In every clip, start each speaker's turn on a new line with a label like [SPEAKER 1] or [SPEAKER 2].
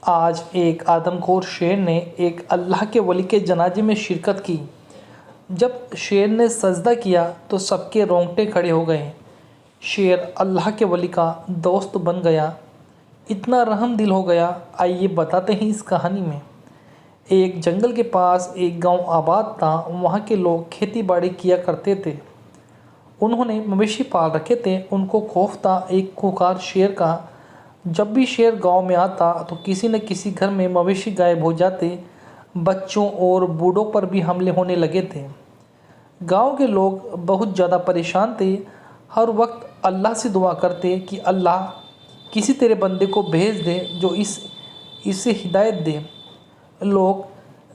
[SPEAKER 1] آج ایک آدم خور شیر نے ایک اللہ کے ولی کے جنازے میں شرکت کی۔ جب شیر نے سجدہ کیا تو سب کے رونگٹے کھڑے ہو گئے۔ شیر اللہ کے ولی کا دوست بن گیا، اتنا رحم دل ہو گیا۔ آئیے بتاتے ہیں اس کہانی میں۔ ایک جنگل کے پاس ایک گاؤں آباد تھا۔ وہاں کے لوگ کھیتی باڑی کیا کرتے تھے۔ انہوں نے مویشی پال رکھے تھے۔ ان کو خوف تھا ایک خوکار شیر کا۔ جب بھی شیر گاؤں میں آتا تو کسی نہ کسی گھر میں مویشی غائب ہو جاتے۔ بچوں اور بوڑھوں پر بھی حملے ہونے لگے تھے۔ گاؤں کے لوگ بہت زیادہ پریشان تھے۔ ہر وقت اللہ سے دعا کرتے کہ اللہ کسی تیرے بندے کو بھیج دے جو اسے ہدایت دے۔ لوگ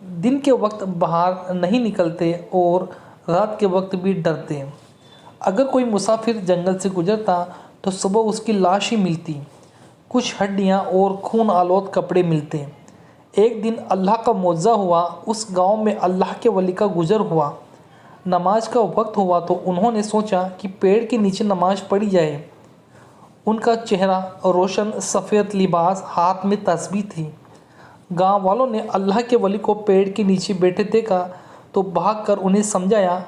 [SPEAKER 1] دن کے وقت باہر نہیں نکلتے اور رات کے وقت بھی ڈرتے۔ اگر کوئی مسافر جنگل سے گزرتا تو صبح اس کی لاش ہی ملتی، کچھ ہڈیاں اور خون آلود کپڑے ملتے۔ ایک دن اللہ کا معجزہ ہوا۔ اس گاؤں میں اللہ کے ولی کا گزر ہوا۔ نماز کا وقت ہوا تو انہوں نے سوچا کہ پیڑ کے نیچے نماز پڑھی جائے۔ ان کا چہرہ روشن، سفید لباس، ہاتھ میں تسبیح تھی۔ گاؤں والوں نے اللہ کے ولی کو پیڑ کے نیچے بیٹھے دیکھا تو بھاگ کر انہیں سمجھایا،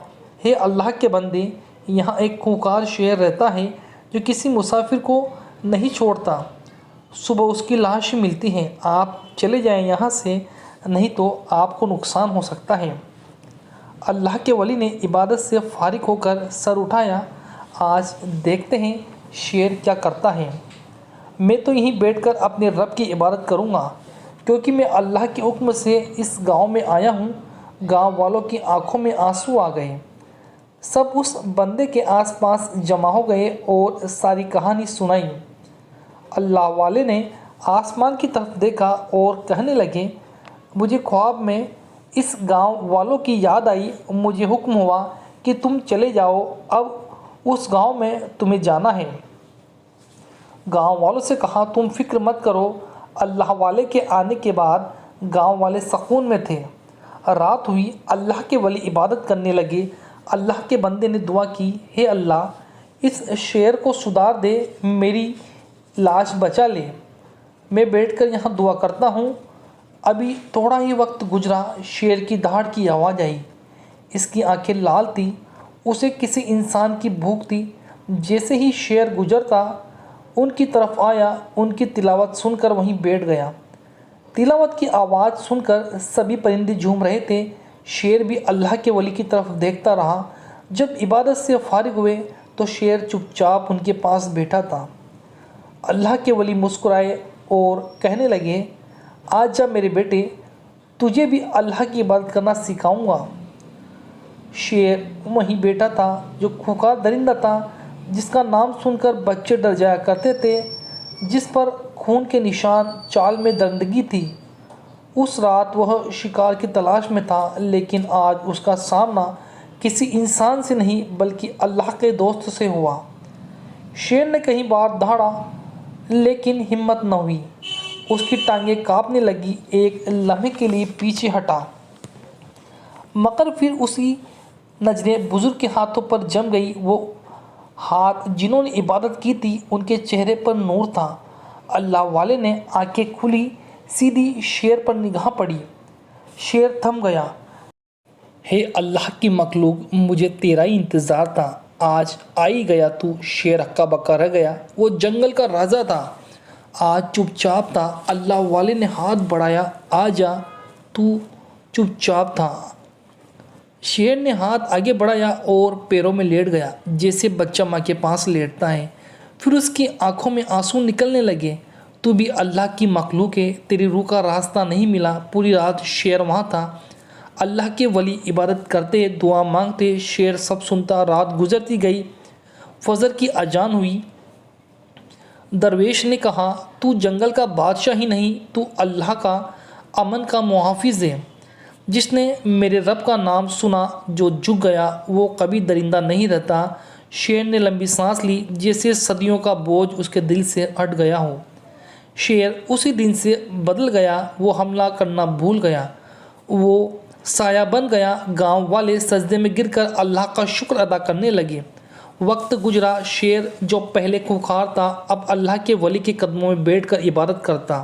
[SPEAKER 1] ہے اللہ کے بندے، یہاں ایک خوکار شیر رہتا ہے جو کسی مسافر کو نہیں چھوڑتا۔ صبح اس کی لاش ملتی ہے۔ آپ چلے جائیں یہاں سے، نہیں تو آپ کو نقصان ہو سکتا ہے۔ اللہ کے ولی نے عبادت سے فارغ ہو کر سر اٹھایا۔ آج دیکھتے ہیں شیر کیا کرتا ہے۔ میں تو یہیں بیٹھ کر اپنے رب کی عبادت کروں گا، کیونکہ میں اللہ کے حکم سے اس گاؤں میں آیا ہوں۔ گاؤں والوں کی آنکھوں میں آنسو آ گئے۔ سب اس بندے کے آس پاس جمع ہو گئے اور ساری کہانی سنائی۔ اللہ والے نے آسمان کی طرف دیکھا اور کہنے لگے، مجھے خواب میں اس گاؤں والوں کی یاد آئی۔ مجھے حکم ہوا کہ تم چلے جاؤ، اب اس گاؤں میں تمہیں جانا ہے۔ گاؤں والوں سے کہا، تم فکر مت کرو۔ اللہ والے کے آنے کے بعد گاؤں والے سکون میں تھے۔ رات ہوئی، اللہ کے ولی عبادت کرنے لگے۔ اللہ کے بندے نے دعا کی، ہے اللہ اس شیر کو سدھار دے، میری لاش بچا لے۔ میں بیٹھ کر یہاں دعا کرتا ہوں۔ ابھی تھوڑا ہی وقت گزرا، شیر کی دہاڑ کی آواز آئی۔ اس کی آنکھیں لال تھیں، اسے کسی انسان کی بھوک تھی۔ جیسے ہی شیر گزرتا ان کی طرف آیا، ان کی تلاوت سن کر وہیں بیٹھ گیا۔ تلاوت کی آواز سن کر سبھی پرندے جھوم رہے تھے۔ شیر بھی اللہ کے ولی کی طرف دیکھتا رہا۔ جب عبادت سے فارغ ہوئے تو شیر چپ چاپ ان کے پاس بیٹھا تھا۔ اللہ کے ولی مسکرائے اور کہنے لگے، آج جا میرے بیٹے، تجھے بھی اللہ کی عبادت کرنا سکھاؤں گا۔ شیر وہیں بیٹھا تھا، جو خوکار درندہ تھا، جس کا نام سن کر بچے ڈر جایا کرتے تھے، جس پر خون کے نشان، چال میں درندگی تھی۔ اس رات وہ شکار کی تلاش میں تھا، لیکن آج اس کا سامنا کسی انسان سے نہیں بلکہ اللہ کے دوست سے ہوا۔ شیر نے کئی بار دہاڑا لیکن ہمت نہ ہوئی۔ اس کی ٹانگیں کانپنے لگی۔ ایک لمحے کے لیے پیچھے ہٹا، مگر پھر اسی نظریں بزرگ کے ہاتھوں پر جم گئی۔ وہ ہاتھ جنہوں نے عبادت کی تھی، ان کے چہرے پر نور تھا۔ اللہ والے نے آنکھیں کھلی، سیدھی شیر پر نگاہ پڑی۔ شیر تھم گیا۔ ہے اللہ کی مخلوق، مجھے تیرا ہی انتظار تھا، آج آ ہی گیا تو۔ شیر ہکا بکا رہ گیا۔ وہ جنگل کا راجا تھا، آج چپ چاپ تھا۔ اللہ والے نے ہاتھ بڑھایا، آ جا، تو چپ چاپ تھا۔ شیر نے ہاتھ آگے بڑھایا اور پیروں میں لیٹ گیا، جیسے بچہ ماں کے پاس لیٹتا ہے۔ پھر اس کی آنکھوں میں آنسو نکلنے لگے۔ تو بھی اللہ کی مخلوق ہے، تیری روح کا راستہ نہیں ملا۔ پوری رات شیر وہاں تھا۔ اللہ کے ولی عبادت کرتے، دعا مانگتے، شیر سب سنتا۔ رات گزرتی گئی، فجر کی اذان ہوئی۔ درویش نے کہا، تو جنگل کا بادشاہ ہی نہیں، تو اللہ کا امن کا محافظ ہے۔ جس نے میرے رب کا نام سنا، جو جھک گیا، وہ کبھی درندہ نہیں رہتا۔ شیر نے لمبی سانس لی، جیسے صدیوں کا بوجھ اس کے دل سے ہٹ گیا ہو۔ شیر اسی دن سے بدل گیا۔ وہ حملہ کرنا بھول گیا، وہ سایہ بن گیا۔ گاؤں والے سجدے میں گر کر اللہ کا شکر ادا کرنے لگے۔ وقت گزرا، شیر جو پہلے خوکار تھا اب اللہ کے ولی کے قدموں میں بیٹھ کر عبادت کرتا۔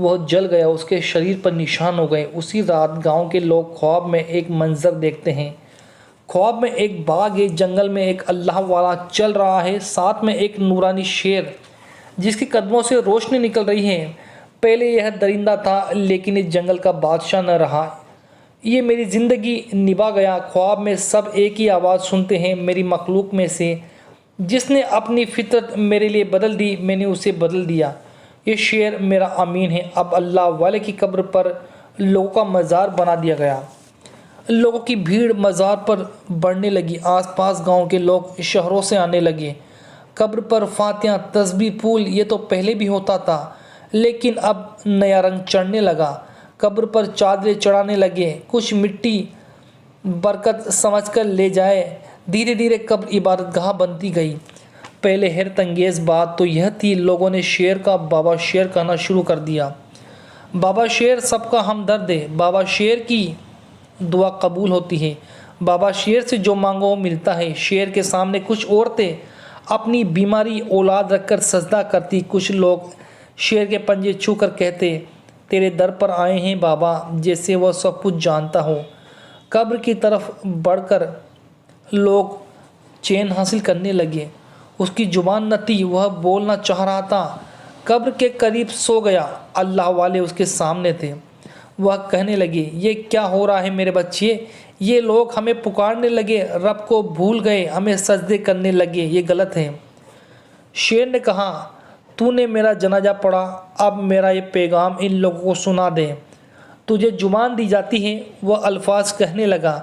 [SPEAKER 1] وہ جل گیا، اس کے شریر پر نشان ہو گئے۔ اسی رات گاؤں کے لوگ خواب میں ایک منظر دیکھتے ہیں۔ خواب میں ایک باغ ہے، جنگل میں ایک اللہ والا چل رہا ہے، ساتھ میں ایک نورانی شیر جس کے قدموں سے روشنی نکل رہی ہے۔ پہلے یہ درندہ تھا لیکن اس جنگل کا بادشاہ نہ رہا، یہ میری زندگی نبھا گیا۔ خواب میں سب ایک ہی آواز سنتے ہیں، میری مخلوق میں سے جس نے اپنی فطرت میرے لیے بدل دی، میں نے اسے بدل دیا۔ یہ شیر میرا امین ہے۔ اب اللہ والے کی قبر پر لوگوں کا مزار بنا دیا گیا۔ لوگوں کی بھیڑ مزار پر بڑھنے لگی، آس پاس گاؤں کے لوگ شہروں سے آنے لگے۔ قبر پر فاتحہ، تسبیح، پھول، یہ تو پہلے بھی ہوتا تھا لیکن اب نیا رنگ چڑھنے لگا۔ قبر پر چادریں چڑھانے لگے، کچھ مٹی برکت سمجھ کر لے جائے۔ دھیرے دھیرے قبر عبادت گاہ بنتی گئی۔ پہلے حیرت انگیز بات تو یہ تھی، لوگوں نے شیر کا بابا شیر کہنا شروع کر دیا۔ بابا شیر سب کا ہمدرد ہے، بابا شیر کی دعا قبول ہوتی ہے، بابا شیر سے جو مانگو ملتا ہے۔ شیر کے سامنے کچھ عورتیں اپنی بیماری اولاد رکھ کر سجدہ کرتی، کچھ لوگ شیر کے پنجے چھو کر کہتے تیرے در پر آئے ہیں بابا، جیسے وہ سب کچھ جانتا ہو۔ قبر کی طرف بڑھ کر لوگ چین حاصل کرنے لگے، اس کی زبان نہ تھی، وہ بولنا چاہ رہا تھا۔ قبر کے قریب سو گیا، اللہ والے اس کے سامنے تھے۔ وہ کہنے لگے یہ کیا ہو رہا ہے میرے بچے؟ یہ لوگ ہمیں پکارنے لگے، رب کو بھول گئے، ہمیں سجدے کرنے لگے، یہ غلط ہے۔ شیر نے کہا تو نے میرا جنازہ پڑھا، اب میرا یہ پیغام ان لوگوں کو سنا دے۔ تجھے زبان دی جاتی ہے۔ وہ الفاظ کہنے لگا،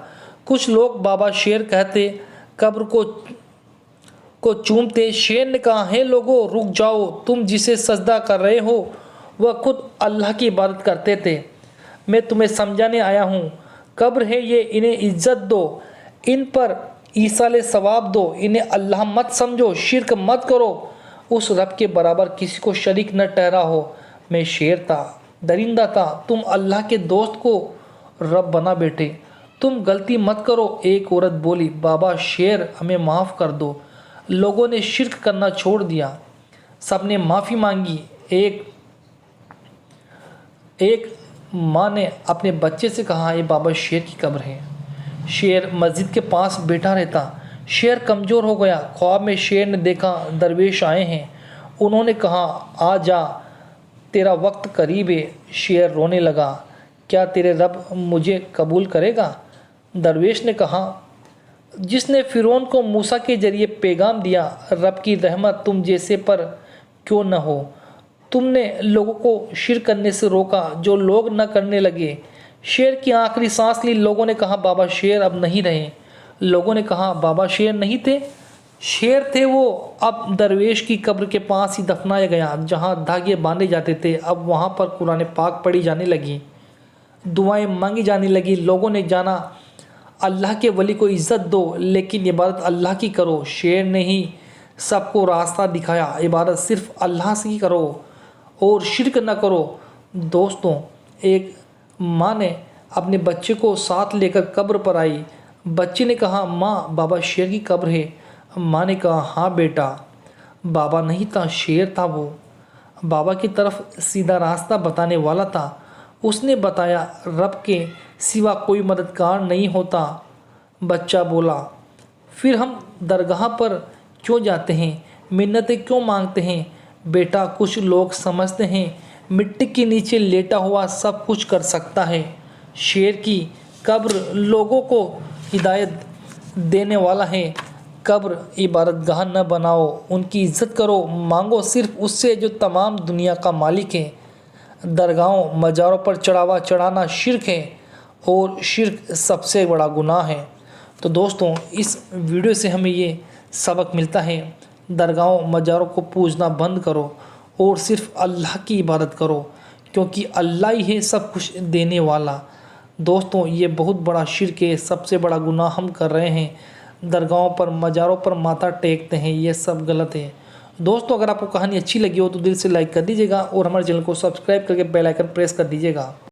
[SPEAKER 1] کچھ لوگ بابا شیر کہتے، قبر کو چومتے۔ شیر نے کہا ہے لوگوں رک جاؤ، تم جسے سجدہ کر رہے ہو وہ خود اللہ کی عبادت کرتے تھے، میں تمہیں سمجھانے آیا ہوں۔ قبر ہے یہ، انہیں عزت دو، ان پر ایصال ثواب دو، انہیں اللہ مت سمجھو، شرک مت کرو، اس رب کے برابر کسی کو شریک نہ ٹھہراؤ۔ میں شیر تھا، درندہ تھا، تم اللہ کے دوست کو رب بنا بیٹھے، تم غلطی مت کرو۔ ایک عورت بولی بابا شیر ہمیں معاف کر دو۔ لوگوں نے شرک کرنا چھوڑ دیا، سب نے معافی مانگی۔ ایک ماں نے اپنے بچے سے کہا یہ بابا شیر کی قبر ہے۔ شیر مسجد کے پاس بیٹھا رہتا، شیر کمزور ہو گیا۔ خواب میں شیر نے دیکھا درویش آئے ہیں، انہوں نے کہا آ جا تیرا وقت قریب ہے۔ شیر رونے لگا، کیا تیرے رب مجھے قبول کرے گا؟ درویش نے کہا جس نے فرعون کو موسیٰ کے ذریعے پیغام دیا، رب کی رحمت تم جیسے پر کیوں نہ ہو۔ تم نے لوگوں کو شرک کرنے سے روکا جو لوگ نہ کرنے لگے۔ شیر کی آخری سانس لی۔ لوگوں نے کہا بابا شیر اب نہیں رہے۔ لوگوں نے کہا بابا شیر نہیں تھے، شیر تھے وہ، اب درویش کی قبر کے پاس ہی دفنایا گیا جہاں دھاگے باندھے جاتے تھے۔ اب وہاں پر قرآن پاک پڑھی جانے لگی، دعائیں مانگی جانے لگی۔ لوگوں نے جانا اللہ کے ولی کو عزت دو لیکن عبادت اللہ کی کرو۔ شیر نے ہی سب کو راستہ دکھایا، عبادت صرف اللہ کی کرو اور شرک نہ کرو۔ دوستوں، ایک ماں نے اپنے بچے کو ساتھ لے کر قبر پر آئی۔ بچے نے کہا ماں بابا شیر کی قبر ہے۔ ماں نے کہا ہاں بیٹا، بابا نہیں تھا، شیر تھا، وہ بابا کی طرف سیدھا راستہ بتانے والا تھا۔ اس نے بتایا رب کے سوا کوئی مددگار نہیں ہوتا۔ بچہ بولا پھر ہم درگاہ پر کیوں جاتے ہیں، منتیں کیوں مانگتے ہیں؟ بیٹا کچھ لوگ سمجھتے ہیں مٹی کے نیچے لیٹا ہوا سب کچھ کر سکتا ہے۔ شیر کی قبر لوگوں کو ہدایت دینے والا ہے۔ قبر عبادت گاہ نہ بناؤ، ان کی عزت کرو، مانگو صرف اس سے جو تمام دنیا کا مالک ہے۔ درگاہوں مزاروں پر چڑھاوا چڑھانا شرک ہے اور شرک سب سے بڑا گناہ ہے۔ تو دوستوں، اس ویڈیو سے ہمیں یہ سبق ملتا ہے، درگاہوں مزاروں کو پوجنا بند کرو اور صرف اللہ کی عبادت کرو، کیونکہ اللہ ہی ہے سب کچھ دینے والا۔ دوستوں، یہ بہت بڑا شرک ہے، سب سے بڑا گناہ ہم کر رہے ہیں، درگاہوں پر مزاروں پر ماتھا ٹیکتے ہیں، یہ سب غلط ہے۔ دوستوں، اگر آپ کو کہانی اچھی لگی ہو تو دل سے لائک کر دیجیے گا اور ہمارے چینل کو سبسکرائب کر کے بیل آئیکن پریس کر دیجیے گا۔